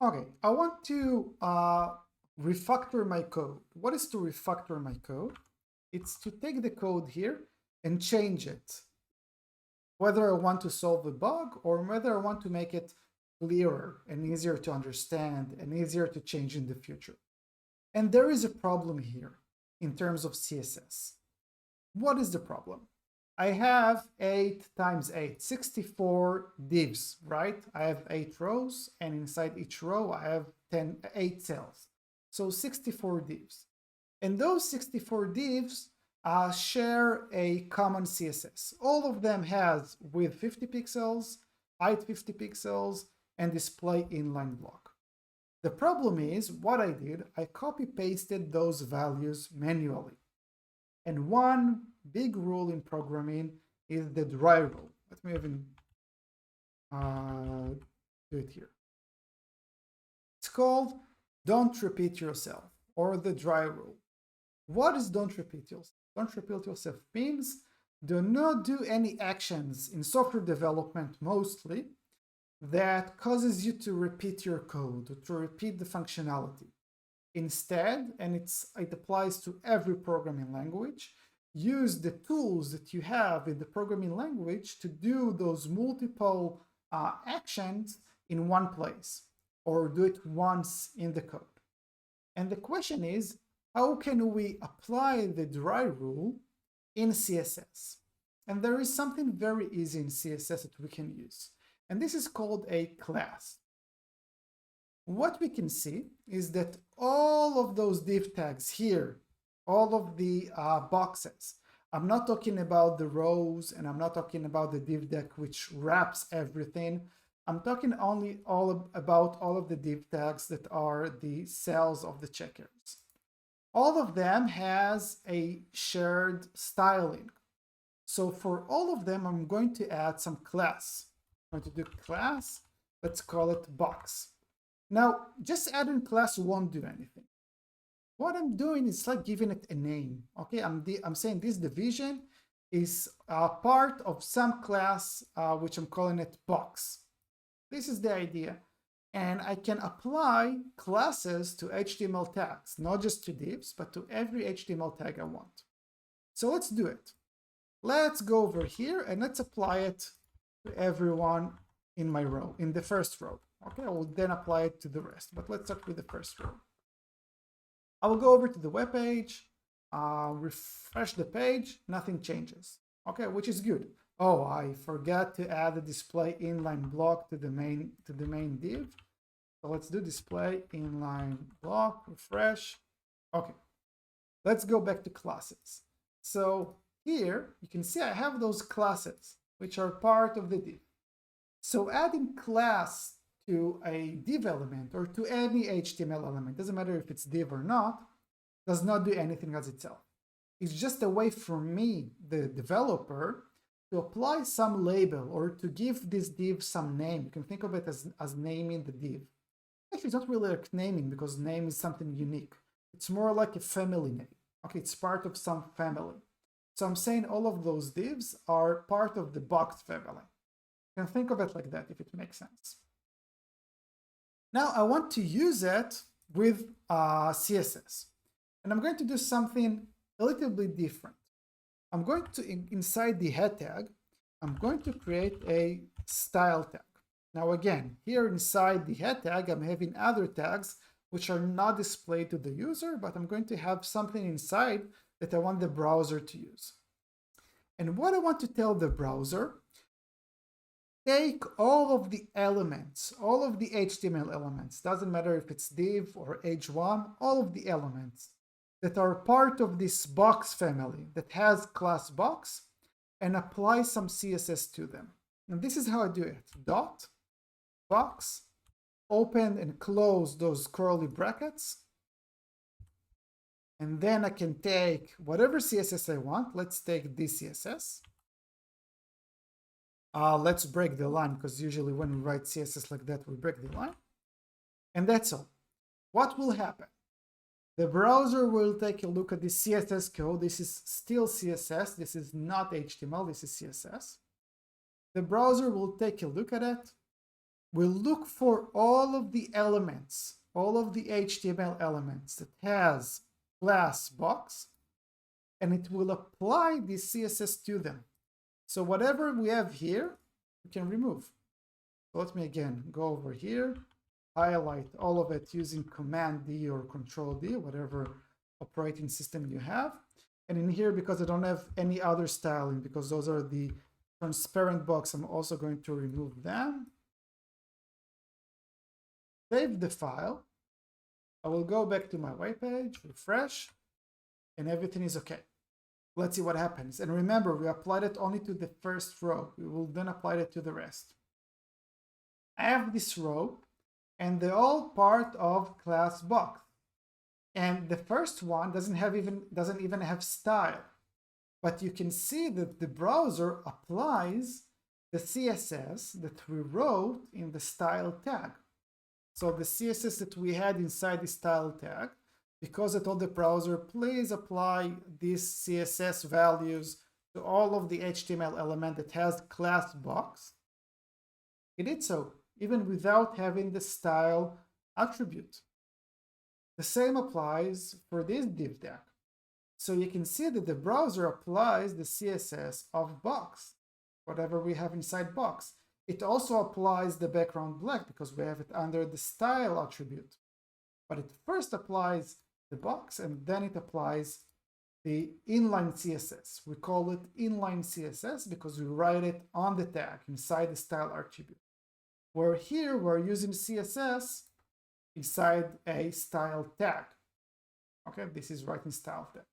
Okay, I want to refactor my code. What is to refactor my code? It's to take the code here and change it, whether I want to solve a bug or whether I want to make it clearer and easier to understand and easier to change in the future. And there is a problem here in terms of CSS. What is the problem? I have 8 times 8, 64 divs, right? I have 8 rows, and inside each row I have 8 cells. So 64 divs. And those 64 divs share a common CSS. All of them has width 50 pixels, height 50 pixels, and display inline block. The problem is, what I did, I copy-pasted those values manually. And one big rule in programming is the dry rule. Let me even do it here. It's called don't repeat yourself, or the dry rule. What is don't repeat yourself? Don't repeat yourself means do not do any actions in software development mostly that causes you to repeat your code, or to repeat the functionality. Instead, and it applies to every programming language, use the tools that you have in the programming language to do those multiple actions in one place, or do it once in the code. And the question is, how can we apply the dry rule in CSS? And there is something very easy in CSS that we can use. And this is called a class. What we can see is that all of those div tags here, all of the boxes, I'm not talking about the rows, and I'm not talking about the div deck which wraps everything. I'm talking only about all of the div tags that are the cells of the checkers. All of them has a shared styling. So for all of them, I'm going to add some class. I'm going to do class, let's call it box. Now, just adding class won't do anything. What I'm doing is like giving it a name. Okay, I'm saying this division is a part of some class, which I'm calling it box. This is the idea. And I can apply classes to HTML tags, not just to divs, but to every HTML tag I want. So let's do it. Let's go over here and let's apply it to everyone in my row, in the first row. Okay, I will then apply it to the rest, but let's start with the first row. I will go over to the web page, refresh the page, nothing changes. Okay, which is good. Oh, I forgot to add the display inline block to the main div. So let's do display inline block, refresh. Okay, let's go back to classes. So here you can see I have those classes which are part of the div. So adding class to a div element or to any HTML element, doesn't matter if it's div or not, does not do anything as itself. It's just a way for me, the developer, to apply some label or to give this div some name. You can think of it as naming the div. Actually, it's not really like naming, because name is something unique. It's more like a family name. Okay, it's part of some family. So I'm saying all of those divs are part of the box family. You can think of it like that if it makes sense. Now I want to use it with CSS. And I'm going to do something a little bit different. I'm going to, inside the head tag, I'm going to create a style tag. Now again, here inside the head tag, I'm having other tags which are not displayed to the user, but I'm going to have something inside that I want the browser to use. And what I want to tell the browser, take all of the elements, all of the HTML elements, doesn't matter if it's div or h1, all of the elements that are part of this box family that has class box, and apply some CSS to them. And this is how I do it. Dot, box, open and close those curly brackets. And then I can take whatever CSS I want. Let's take this CSS. Let's break the line, because usually when we write CSS like that, we break the line. And that's all. What will happen? The browser will take a look at the CSS code. This is still CSS. This is not HTML. This is CSS. The browser will take a look at it. will look for all of the elements, all of the HTML elements that has class box, and it will apply the CSS to them. So whatever we have here, we can remove. So let me again go over here, highlight all of it using Command D or Control D, whatever operating system you have. And in here, because I don't have any other styling, because those are the transparent box, I'm also going to remove them. Save the file. I will go back to my web page, refresh, and everything is okay. Let's see what happens. And remember, we applied it only to the first row. We will then apply it to the rest. I have this row, and they're all part of class box. And the first one doesn't even have style. But you can see that the browser applies the CSS that we wrote in the style tag. So the CSS that we had inside the style tag, because I told the browser, please apply these CSS values to all of the HTML element that has class box, it did so, even without having the style attribute. The same applies for this div tag. So you can see that the browser applies the CSS of box, whatever we have inside box. It also applies the background black because we have it under the style attribute. But it first applies the box and then it applies the inline CSS. We call it inline CSS because we write it on the tag inside the style attribute. Where here we're using CSS inside a style tag. Okay, this is right in style tag.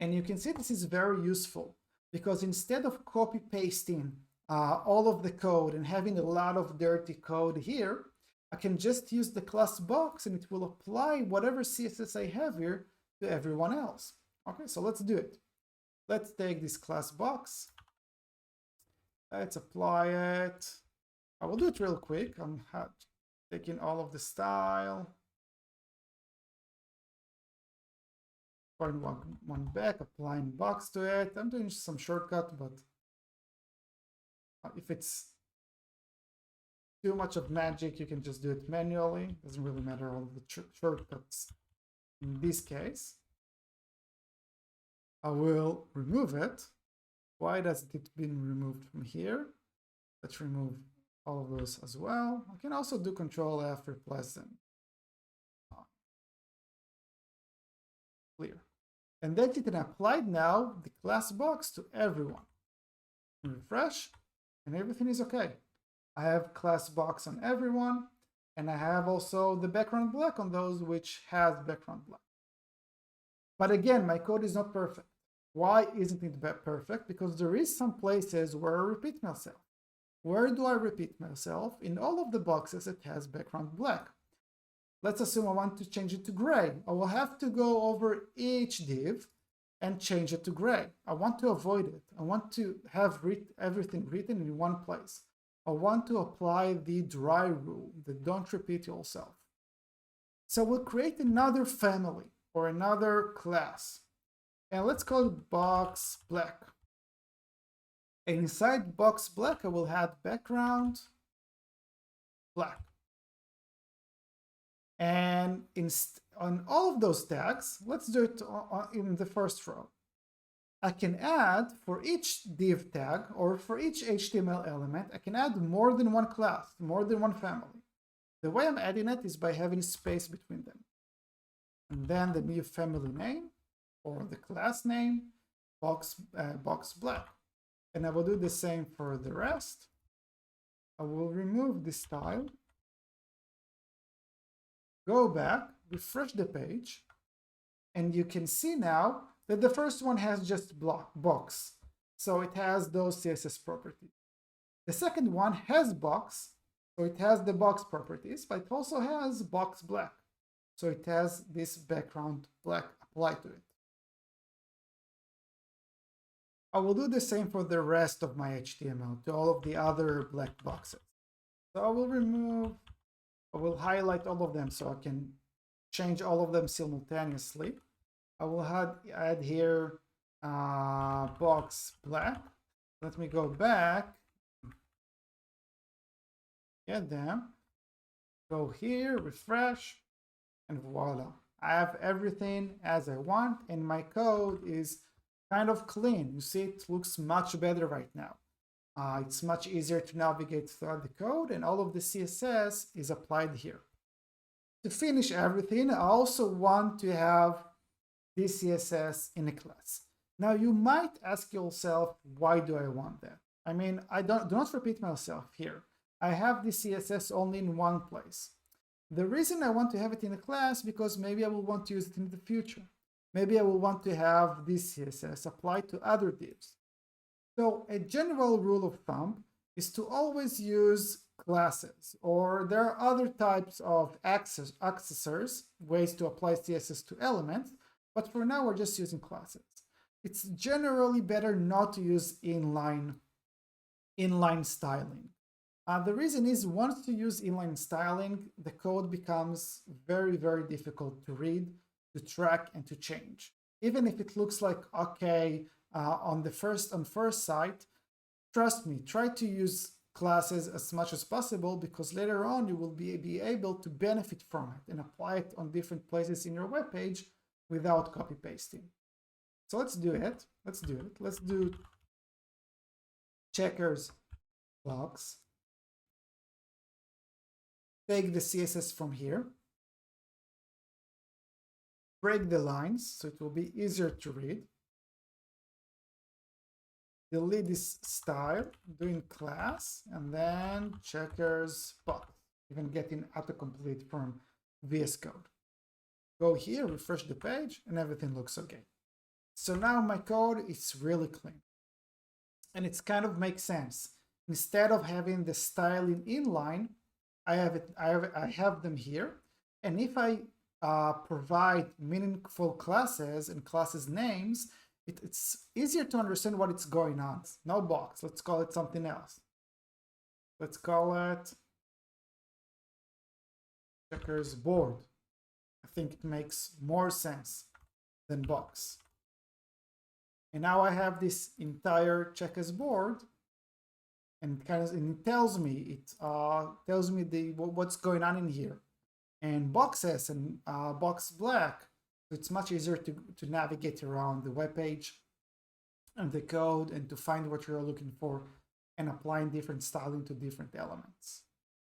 And you can see this is very useful because instead of copy pasting all of the code and having a lot of dirty code here, I can just use the class box and it will apply whatever CSS I have here to everyone else. Okay, so let's do it. Let's take this class box. Let's apply it. I will do it real quick. I'm taking all of the style. Going one back, applying box to it. I'm doing some shortcut, but if it's too much of magic, you can just do it manually. Doesn't really matter all of the shortcuts. In this case, I will remove it. Why does it been removed from here? Let's remove all of those as well. I can also do Control F, replace them. Clear. And then you can apply now the class box to everyone. Refresh, and everything is okay. I have class box on everyone, and I have also the background black on those which has background black. But again, my code is not perfect. Why isn't it perfect? Because there is some places where I repeat myself. Where do I repeat myself? In all of the boxes that has background black. Let's assume I want to change it to gray. I will have to go over each div and change it to gray. I want to avoid it. I want to have everything written in one place. I want to apply the dry rule, the don't repeat yourself. So we'll create another family or another class. And let's call it box black. And inside box black, I will add background black. And on all of those tags, let's do it in the first row. I can add for each div tag or for each HTML element, I can add more than one class, more than one family. The way I'm adding it is by having space between them. And then the new family name or the class name, box black. And I will do the same for the rest. I will remove this style. Go back, refresh the page, and you can see now that the first one has just box. So it has those CSS properties. The second one has box, so it has the box properties, but it also has box black. So it has this background black applied to it. I will do the same for the rest of my HTML, to all of the other black boxes. So I will highlight all of them so I can change all of them simultaneously. I will add here box black. Let me go back get them, go here, refresh, and voila. I have everything as I want, and my code is kind of clean. You see, it looks much better right now. It's much easier to navigate throughout the code, and all of the CSS is applied here. To finish everything, I also want to have this CSS in a class. Now, you might ask yourself, why do I want that? I mean, do not repeat myself here. I have this CSS only in one place. The reason I want to have it in a class because maybe I will want to use it in the future. Maybe I will want to have this CSS applied to other divs. So a general rule of thumb is to always use classes, or there are other types of accessors, ways to apply CSS to elements, but for now we're just using classes. It's generally better not to use inline styling. The reason is once you use inline styling, the code becomes very, very difficult to read, to track, and to change. Even if it looks like okay on first sight, trust me, try to use classes as much as possible because later on you will be able to benefit from it and apply it on different places in your web page without copy pasting. So let's do it. Let's do checkers box. Take the CSS from here, break the lines so it will be easier to read. Delete this style, doing class, and then checkers box, even getting autocomplete from VS Code. Go here, refresh the page, and everything looks okay. So now my code is really clean. And it's kind of makes sense. Instead of having the style in inline, I have them here. And if I provide meaningful classes and classes names, it's easier to understand what is going on. No box, let's call it something else. Let's call it checkers board. I think it makes more sense than box. And now I have this entire checkers board, and it tells me what's going on in here, and boxes and box black. It's much easier to navigate around the web page and the code and to find what you're looking for and applying different styling to different elements.